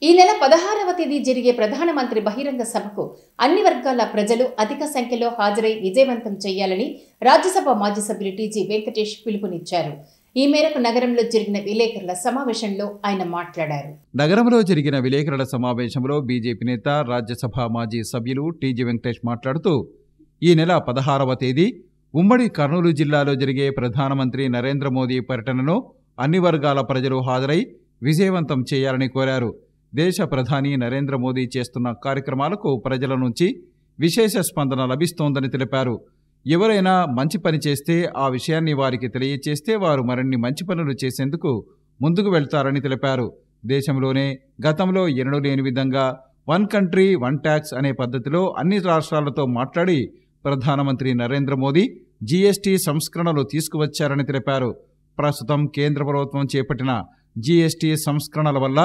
ఈ నెల 16వ తేదీ జరిగే ప్రధానమంత్రి బహిరంగ సభకు అన్ని వర్గాల ప్రజలు అధిక సంఖ్యలో హాజరై విజయవంతం చేయాలని రాజ్యసభ మాజీ సభ్యులు టీజీ వెంకటేష్ పిలుపునిచ్చారు. ఈ మేరకు నగరంలో జరిగిన విలేకరుల సమావేశంలో ఆయన మాట్లాడారు. నగరంలో జరిగిన విలేకరుల సమావేశంలో బీజేపీ నేత రాజ్యసభ మాజీ సభ్యులు టీజీ వెంకటేష్ మాట్లాడుతూ ఈ నెల 16వ తేదీ ఉమ్మడి కర్నూలు జిల్లాలో జరిగే ప్రధానమంత్రి నరేంద్ర మోదీ పర్యటనను అన్ని వర్గాల ప్రజలు హాజరై విజయవంతం చేయాలని కోరారు. దేశ ప్రధాని నరేంద్ర మోదీ చేస్తున్న కార్యక్రమాలకు ప్రజల నుంచి విశేష స్పందన లభిస్తోందని తెలిపారు. ఎవరైనా మంచి పని చేస్తే ఆ విషయాన్ని వారికి తెలియచేస్తే వారు మరిన్ని మంచి పనులు చేసేందుకు ముందుకు వెళ్తారని తెలిపారు. దేశంలోనే గతంలో ఎన్నడూ లేని విధంగా వన్ కంట్రీ వన్ ట్యాక్స్ అనే పద్ధతిలో అన్ని రాష్ట్రాలతో మాట్లాడి ప్రధానమంత్రి నరేంద్ర మోదీ జీఎస్టీ సంస్కరణలు తీసుకువచ్చారని తెలిపారు. ప్రస్తుతం కేంద్ర ప్రభుత్వం చేపట్టిన జీఎస్టీ సంస్కరణల వల్ల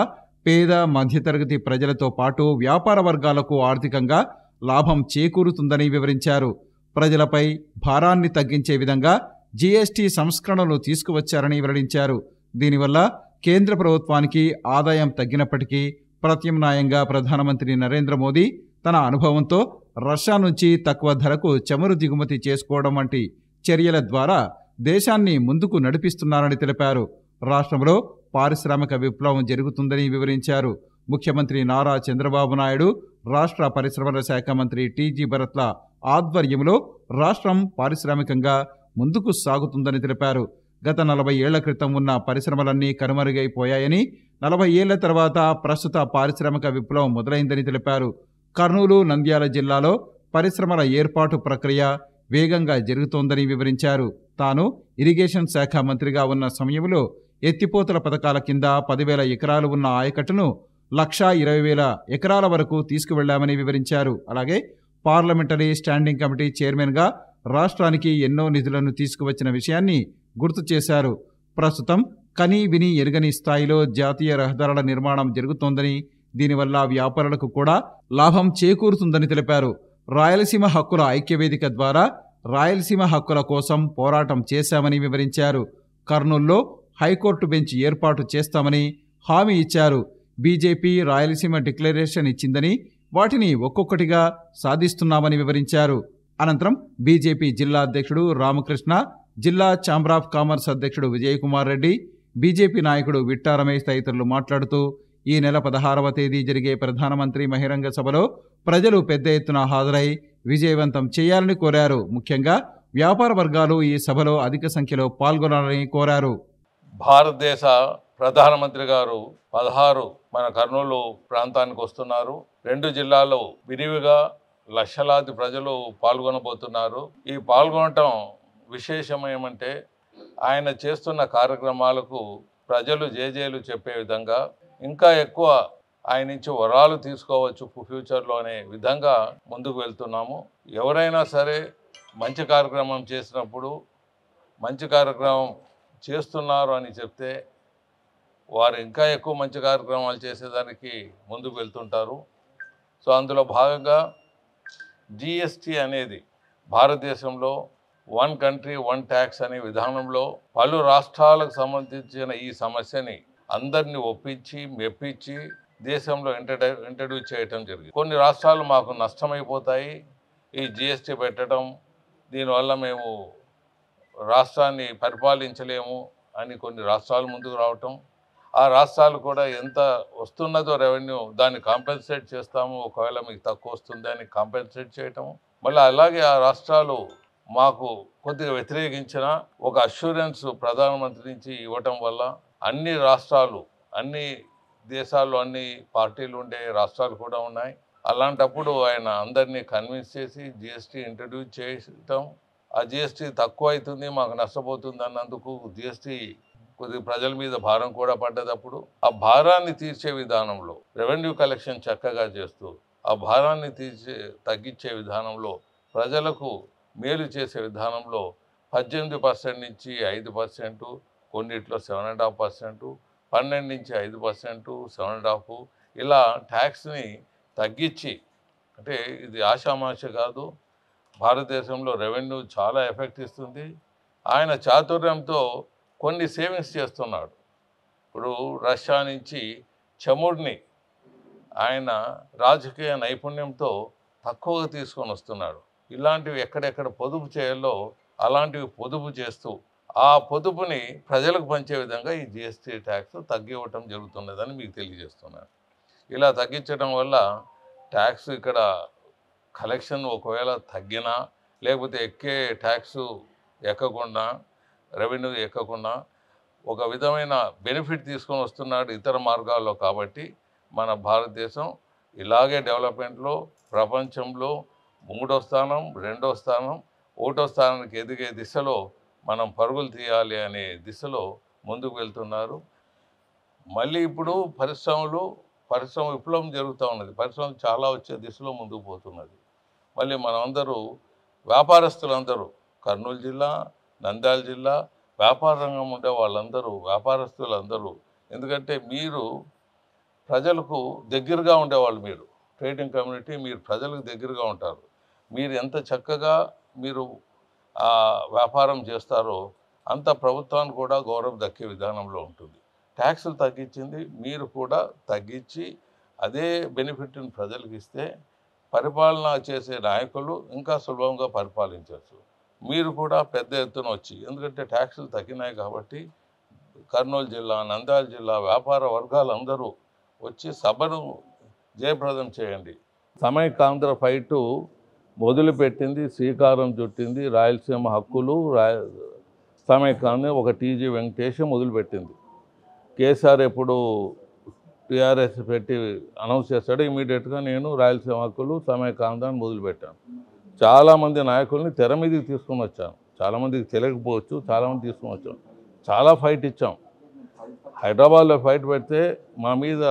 పేద మధ్యతరగతి ప్రజలతో పాటు వ్యాపార వర్గాలకు ఆర్థికంగా లాభం చేకూరుతుందని వివరించారు. ప్రజలపై భారాన్ని తగ్గించే విధంగా జీఎస్టీ సంస్కరణలు తీసుకువచ్చారని వెల్లడించారు. దీనివల్ల కేంద్ర ప్రభుత్వానికి ఆదాయం తగ్గినప్పటికీ ప్రత్యామ్నాయంగా ప్రధానమంత్రి నరేంద్ర మోదీ తన అనుభవంతో రష్యా నుంచి తక్కువ ధరకు చమురు దిగుమతి చేసుకోవడం వంటి చర్యల ద్వారా దేశాన్ని ముందుకు నడిపిస్తున్నారని తెలిపారు. రాష్ట్రంలో పారిశ్రామిక విప్లవం జరుగుతుందని వివరించారు. ముఖ్యమంత్రి నారా చంద్రబాబు నాయుడు, రాష్ట్ర పరిశ్రమల శాఖ మంత్రి టీజీ భరత్ల ఆధ్వర్యంలో రాష్ట్రం పారిశ్రామికంగా ముందుకు సాగుతుందని తెలిపారు. గత 40 ఏళ్ల క్రితం ఉన్న పరిశ్రమలన్నీ కనుమరుగైపోయాయని, 40 ఏళ్ల తర్వాత ప్రస్తుత పారిశ్రామిక విప్లవం మొదలైందని తెలిపారు. కర్నూలు, నంద్యాల జిల్లాలో పరిశ్రమల ఏర్పాటు ప్రక్రియ వేగంగా జరుగుతోందని వివరించారు. తాను ఇరిగేషన్ శాఖ మంత్రిగా ఉన్న సమయంలో ఎత్తిపోతల పథకాల కింద 10,000 ఎకరాలు ఉన్న ఆయకట్టును 1,20,000 ఎకరాల వరకు తీసుకువెళ్లామని వివరించారు. అలాగే పార్లమెంటరీ స్టాండింగ్ కమిటీ చైర్మన్గా రాష్ట్రానికి ఎన్నో నిధులను తీసుకువచ్చిన విషయాన్ని గుర్తు చేశారు. ప్రస్తుతం కనీ విని ఎరుగని స్థాయిలో జాతీయ రహదారుల నిర్మాణం జరుగుతోందని, దీనివల్ల వ్యాపారులకు కూడా లాభం చేకూరుతుందని తెలిపారు. రాయలసీమ హక్కుల ఐక్యవేదిక ద్వారా రాయలసీమ హక్కుల కోసం పోరాటం చేశామని వివరించారు. కర్నూలులో హైకోర్టు బెంచ్ ఏర్పాటు చేస్తామని హామీ ఇచ్చారు. బీజేపీ రాయలసీమ డిక్లరేషన్ ఇచ్చిందని, వాటిని ఒక్కొక్కటిగా సాధిస్తున్నామని వివరించారు. అనంతరం బీజేపీ జిల్లా అధ్యక్షుడు రామకృష్ణ, జిల్లా ఛాంబర్ ఆఫ్ కామర్స్ అధ్యక్షుడు విజయకుమార్ రెడ్డి, బీజేపీ నాయకుడు విట్టా రమేష్ తదితరులు మాట్లాడుతూ ఈ నెల 16వ తేదీ జరిగే ప్రధానమంత్రి బహిరంగ సభలో ప్రజలు పెద్ద ఎత్తున హాజరై విజయవంతం చేయాలని కోరారు. ముఖ్యంగా వ్యాపార వర్గాలు ఈ సభలో అధిక సంఖ్యలో పాల్గొనాలని కోరారు. భారతదేశ ప్రధానమంత్రి గారు 16 మన కర్నూలు ప్రాంతానికి వస్తున్నారు. 2 జిల్లాల్లో విరివిగా లక్షలాది ప్రజలు పాల్గొనబోతున్నారు. ఈ పాల్గొనటం విశేషం ఏమంటే, ఆయన చేస్తున్న కార్యక్రమాలకు ప్రజలు జేజేలు చెప్పే విధంగా, ఇంకా ఎక్కువ ఆయన నుంచి వరాలు తీసుకోవచ్చు ఫ్యూచర్లో అనే విధంగా ముందుకు వెళ్తున్నాము. ఎవరైనా సరే మంచి కార్యక్రమం చేసినప్పుడు, మంచి కార్యక్రమం చేస్తున్నారు అని చెప్తే వారు ఇంకా ఎక్కువ మంచి కార్యక్రమాలు చేసేదానికి ముందుకు వెళ్తుంటారు. సో అందులో భాగంగా జిఎస్టీ అనేది భారతదేశంలో వన్ కంట్రీ వన్ ట్యాక్స్ అనే విధానంలో పలు రాష్ట్రాలకు సంబంధించిన ఈ సమస్యని అందరినీ ఒప్పించి మెప్పించి దేశంలో ఇంట్రడ్యూస్ చేయటం జరిగింది. కొన్ని రాష్ట్రాలు మాకు నష్టమైపోతాయి ఈ జిఎస్టీ పెట్టడం, దీనివల్ల మేము రాష్ట్రాన్ని పరిపాలించలేము అని కొన్ని రాష్ట్రాలు ముందుకు రావటం, ఆ రాష్ట్రాలు కూడా ఎంత వస్తున్నదో రెవెన్యూ దాన్ని కాంపెన్సేట్ చేస్తాము, ఒకవేళ మీకు తక్కువ వస్తుంది అని కాంపెన్సేట్ చేయటం, మళ్ళీ అలాగే ఆ రాష్ట్రాలు మాకు కొద్దిగా వ్యతిరేకించిన ఒక అష్యూరెన్స్ ప్రధానమంత్రి నుంచి ఇవ్వటం వల్ల అన్ని రాష్ట్రాలు, అన్ని దేశాల్లో అన్ని పార్టీలు ఉండే రాష్ట్రాలు కూడా ఉన్నాయి. అలాంటప్పుడు ఆయన అందరినీ కన్విన్స్ చేసి జిఎస్టీ ఇంట్రడ్యూస్ చేయటం, ఆ జిఎస్టీ తక్కువ అవుతుంది మాకు నష్టపోతుంది అన్నందుకు జిఎస్టీ కొద్ది ప్రజల మీద భారం కూడా పడ్డదప్పుడు ఆ భారాన్ని తీర్చే విధానంలో రెవెన్యూ కలెక్షన్ చక్కగా చేస్తూ ఆ భారాన్ని తగ్గించే విధానంలో ప్రజలకు మేలు చేసే విధానంలో 18% నుంచి 5%, కొన్నిట్లో 7.5%, 12 నుంచి 5%, 7.5 ఇలా ట్యాక్స్ని తగ్గించి, అంటే ఇది ఆషామాష కాదు, భారతదేశంలో రెవెన్యూ చాలా ఎఫెక్ట్ ఇస్తుంది. ఆయన చాతుర్యంతో కొన్ని సేవింగ్స్ చేస్తున్నాడు. ఇప్పుడు రష్యా నుంచి చమురుని ఆయన రాజకీయ నైపుణ్యంతో తక్కువగా తీసుకొని వస్తున్నాడు. ఇలాంటివి ఎక్కడెక్కడ పొదుపు చేయాలో అలాంటివి పొదుపు చేస్తూ ఆ పొదుపుని ప్రజలకు పంచే విధంగా ఈ జిఎస్టీ ట్యాక్స్ తగ్గివ్వటం జరుగుతున్నదని మీకు తెలియజేస్తున్నాను. ఇలా తగ్గించడం వల్ల ట్యాక్స్ ఇక్కడ కలెక్షన్ ఒకవేళ తగ్గినా లేకపోతే ఎక్కే ట్యాక్స్ ఎక్కకుండా రెవెన్యూ ఎక్కకుండా ఒక విధమైన బెనిఫిట్ తీసుకొని వస్తున్నాడు ఇతర మార్గాల్లో. కాబట్టి మన భారతదేశం ఇలాగే డెవలప్మెంట్లో ప్రపంచంలో 3వ స్థానం, 2వ స్థానం, 1వ స్థానానికి ఎదిగే దిశలో మనం పరుగులు తీయాలి అనే దిశలో ముందుకు వెళ్తున్నారు. మళ్ళీ ఇప్పుడు పరిశ్రమ విప్లవం జరుగుతూ ఉన్నది. పరిశ్రమలు చాలా వచ్చే దిశలో ముందుకు పోతున్నది. మళ్ళీ మనమందరూ వ్యాపారస్తులందరూ కర్నూలు జిల్లా, నంద్యాల జిల్లా వ్యాపార రంగం ఉండే వాళ్ళందరూ వ్యాపారస్తులందరూ, ఎందుకంటే మీరు ప్రజలకు దగ్గరగా ఉండేవాళ్ళు, మీరు ట్రేడింగ్ కమ్యూనిటీ, మీరు ప్రజలకు దగ్గరగా ఉంటారు. మీరు ఎంత చక్కగా మీరు వ్యాపారం చేస్తారో అంత ప్రభుత్వానికి కూడా గౌరవం దక్కే విధానంలో ఉంటుంది. ట్యాక్సులు తగ్గించింది మీరు కూడా తగ్గించి అదే బెనిఫిట్ని ప్రజలకు ఇస్తే పరిపాలన చేసే నాయకులు ఇంకా సులభంగా పరిపాలించవచ్చు. మీరు కూడా పెద్ద ఎత్తున వచ్చి, ఎందుకంటే ట్యాక్సులు తగ్గినాయి కాబట్టి కర్నూలు జిల్లా, నంద్యాల జిల్లా వ్యాపార వర్గాలందరూ వచ్చి సభను జయప్రదం చేయండి. సమైక్యాంధ్ర ఫైటు మొదలుపెట్టింది, శ్రీకారం చుట్టింది రాయలసీమ హక్కులు సమైక్యాంధ్ర ఒక టీజీ వెంకటేష్ మొదలుపెట్టింది. కేసీఆర్ ఎప్పుడు టీఆర్ఎస్ పెట్టి అనౌన్స్ చేస్తాడు, ఇమీడియట్గా నేను రాయలసీమ హక్కులు సమైక్యాంధ్రాన్ని మొదలుపెట్టాను. చాలామంది నాయకుల్ని తెర మీదకి తీసుకొని వచ్చాను. చాలామందికి తెలియకపోవచ్చు, చాలామంది తీసుకొని వచ్చాం. చాలా ఫైట్ ఇచ్చాం. హైదరాబాద్లో ఫైట్ పెడితే మా మీద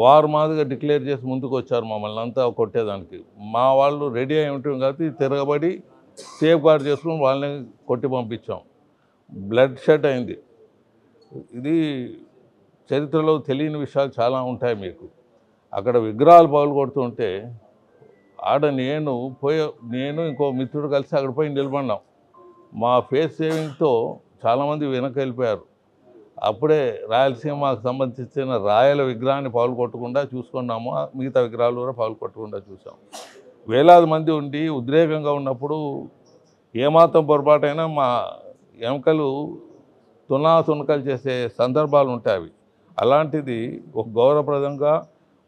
వార్ మాదిరిగా డిక్లేర్ చేసి ముందుకు వచ్చారు మమ్మల్ని అంతా కొట్టేదానికి. మా వాళ్ళు రెడీ అయి ఉంటాం కాబట్టి తిరగబడి సేఫ్ గార్డ్ చేసుకుని వాళ్ళని కొట్టి పంపించాం. బ్లడ్ షెడ్ అయింది. ఇది చరిత్రలో తెలియని విషయాలు చాలా ఉంటాయి మీకు. అక్కడ విగ్రహాలు పగులు కొడుతుంటే ఆడ నేను ఇంకో మిత్రుడు కలిసి అక్కడ పోయి నిలబడినాం. మా ఫేస్ సేవింగ్తో చాలామంది వెనక్కి వెళ్ళిపోయారు. అప్పుడే రాయలసీమకు సంబంధించిన రాయల విగ్రహాన్ని పగులు కొట్టకుండా చూసుకున్నాము. మిగతా విగ్రహాలు కూడా పగులు కొట్టకుండా చూసాం. వేలాది మంది ఉండి ఉద్రేకంగా ఉన్నప్పుడు ఏమాత్రం పొరపాటైనా మా ఎముకలు తునకలు చేసే సందర్భాలు ఉంటాయి. అవి అలాంటిది ఒక గౌరవప్రదంగా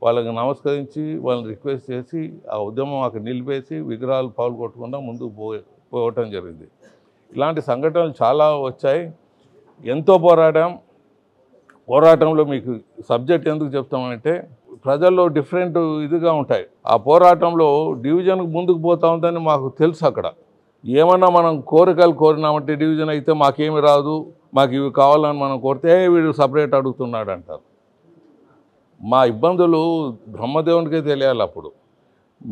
వాళ్ళకి నమస్కరించి వాళ్ళని రిక్వెస్ట్ చేసి ఆ ఉద్యమం అక్కడ నిలిపేసి విగ్రహాలు పగులు కొట్టకుండా ముందుకు పోవటం జరిగింది. ఇలాంటి సంఘటనలు చాలా వచ్చాయి. ఎంతో పోరాటంలో మీకు సబ్జెక్ట్ ఎందుకు చెప్తామంటే ప్రజల్లో డిఫరెంట్ ఇదిగా ఉంటాయి. ఆ పోరాటంలో డివిజన్కి ముందుకు పోతా ఉందని మాకు తెలుసు. అక్కడ ఏమన్నా మనం కోరికలు కోరినామంటే డివిజన్ అయితే మాకేమి రాదు, మాకు ఇవి కావాలని మనం కోరితే వీడు సపరేట్ అడుగుతున్నాడు అంటారు. మా ఇబ్బందులు బ్రహ్మదేవునికే తెలియాలి. అప్పుడు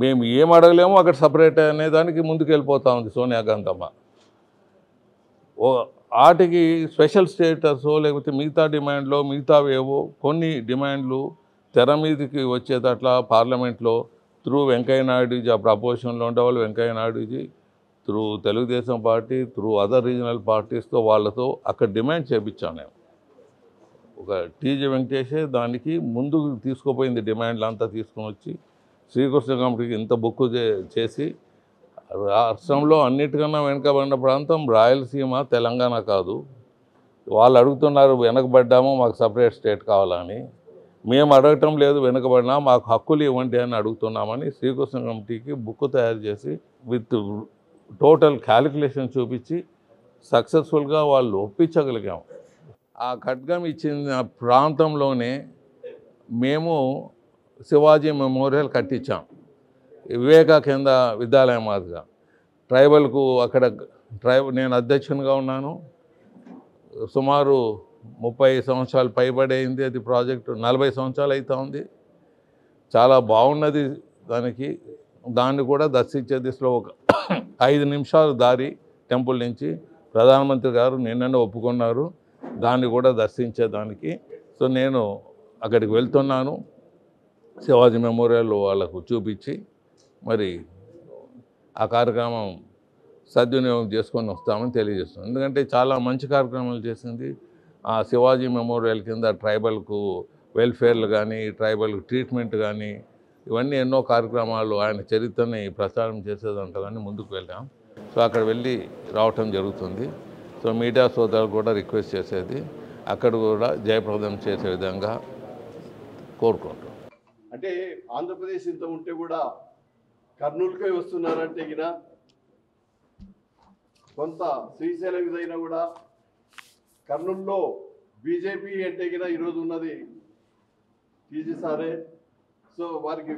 మేము ఏం అడగలేమో అక్కడ సపరేట్ అనేదానికి ముందుకు వెళ్ళిపోతా ఉంది సోనియా గాంధమ్మ. వాటికి స్పెషల్ స్టేటస్ లేకపోతే మిగతా డిమాండ్లో మిగతావేవో కొన్ని డిమాండ్లు తెర మీదకి వచ్చేటట్లా పార్లమెంట్లో త్రూ వెంకయ్యనాయుడుజీ, ఆ ప్రపోజన్లో ఉండేవాళ్ళు వెంకయ్యనాయుడుజీ, through Telugu Desam party, through other regional పార్టీస్తో వాళ్ళతో అక్కడ డిమాండ్ చేయించాను నేను. ఒక టీజీ వెంకటేషే దానికి ముందుకు తీసుకుపోయింది. డిమాండ్లు అంతా తీసుకొని వచ్చి శ్రీకృష్ణ కమిటీకి ఇంత బుక్ చేసి రాష్ట్రంలో అన్నిటికన్నా వెనుకబడిన ప్రాంతం రాయలసీమ, తెలంగాణ కాదు. వాళ్ళు అడుగుతున్నారు వెనకబడ్డాము, మాకు సపరేట్ స్టేట్ కావాలని. మేము అడగటం లేదు వెనుకబడినా, మాకు హక్కులు ఇవ్వండి అని అడుగుతున్నామని శ్రీకృష్ణ కమిటీకి బుక్ తయారు చేసి విత్ టోటల్ క్యాలిక్యులేషన్ చూపించి సక్సెస్ఫుల్గా వాళ్ళు ఒప్పించగలిగాము. ఆ ఖడ్గం ఇచ్చిన ప్రాంతంలోనే మేము శివాజీ మెమోరియల్ కట్టించాం. వివేకా కేంద్ర విద్యాలయం మాదిరిగా ట్రైబల్కు అక్కడ నేను అధ్యక్షునిగా ఉన్నాను. సుమారు 30 సంవత్సరాలు పైబడైంది అది ప్రాజెక్టు. 40 సంవత్సరాలు అవుతా ఉంది. చాలా బాగున్నది. దాన్ని కూడా దర్శించే దిశలో ఒక 5 నిమిషాలు దారి టెంపుల్ నుంచి ప్రధానమంత్రి గారు నిన్ననే ఒప్పుకున్నారు దాన్ని కూడా దర్శించేదానికి. సో నేను అక్కడికి వెళ్తున్నాను. శివాజీ మెమోరియల్ వాళ్ళకు చూపించి మరి ఆ కార్యక్రమం సద్వినియోగం చేసుకొని వస్తామని తెలియజేస్తున్నాం. ఎందుకంటే చాలా మంచి కార్యక్రమాలు చేసింది. ఆ శివాజీ మెమోరియల్ కింద ట్రైబల్కు వెల్ఫేర్లు కానీ, ట్రైబల్ ట్రీట్మెంట్ కానీ, ఇవన్నీ ఎన్నో కార్యక్రమాలు ఆయన చరిత్రని ప్రచారం చేసేదంతా కానీ ముందుకు వెళ్ళాం. సో అక్కడ వెళ్ళి రావటం జరుగుతుంది. సో మీడియా సోదరులు కూడా రిక్వెస్ట్ చేసేది అక్కడ కూడా జయప్రదం చేసే విధంగా కోరుకుంటాం. అంటే ఆంధ్రప్రదేశ్ ఇంత ఉంటే కూడా కర్నూలుకే వస్తున్నారంటే గిన కొంత శ్రీశైలం ఇదైనా కూడా కర్నూలులో బీజేపీ అంటే గిన ఈరోజు ఉన్నది టీజీ సారే. సో వారికి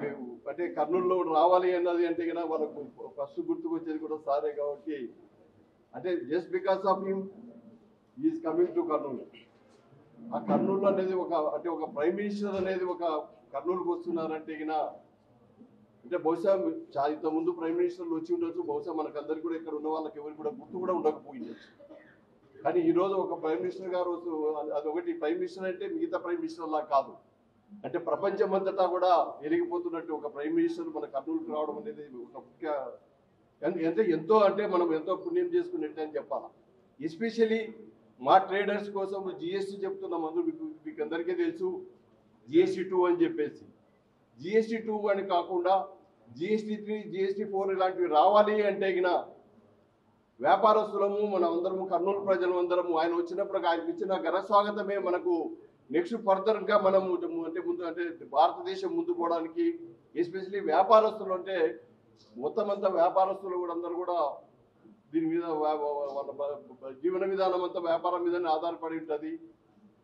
అంటే కర్నూలులో రావాలి అన్నది అంటే గిన వాళ్ళకు ఫస్ట్ గుర్తుకొచ్చేది కూడా సారే. కాబట్టి అంటే just because of him is coming to Kurnool. ఆ కర్నూలు అనేది ఒక ప్రైమ్ మినిస్టర్ అనేది ఒక కర్నూలుకు వస్తున్నారంటే గిన అంటే బహుశా ఇంతకుముందు ప్రైమ్ మినిస్టర్లు వచ్చి ఉండొచ్చు. బహుశా మనకందరికీ కూడా ఇక్కడ ఉన్న వాళ్ళకి ఎవరికి కూడా గుర్తు కూడా ఉండకపోయిండొచ్చు. కానీ ఈరోజు ఒక ప్రైమ్ మినిస్టర్ గారు అదొకటి. ప్రైమ్ మినిస్టర్ అంటే మిగతా ప్రైమ్ మినిస్టర్లా కాదు, అంటే ప్రపంచం అంతటా కూడా వెలిగిపోతున్నట్టు ఒక ప్రైమ్ మినిస్టర్ మన కర్నూలుకు రావడం అనేది ఒక ముఖ్య అంటే మనం ఎంతో పుణ్యం చేసుకున్నట్టు అని చెప్పాలి. ఎస్పెషలీ మా ట్రేడర్స్ కోసం జిఎస్టీ చెప్తున్నాం. అందరూ మీకు అందరికీ తెలుసు GST 2 అని చెప్పేసి. GST 2 అని కాకుండా GST 3, GST 4 ఇలాంటివి రావాలి అంటే గిన వ్యాపారస్తులము మనం అందరము కర్నూలు ప్రజలు అందరము ఆయన వచ్చినప్పుడు ఆయనకు ఇచ్చిన ఘన స్వాగతమే మనకు నెక్స్ట్ ఫర్దర్గా మనము అంటే భారతదేశం ముందు పోవడానికి. ఎస్పెషలీ వ్యాపారస్తులు అంటే మొత్తం అంతా వ్యాపారస్తులు కూడా అందరూ కూడా దీని మీద వాళ్ళ జీవన విధానం అంతా వ్యాపారం మీదనే ఆధారపడి ఉంటుంది.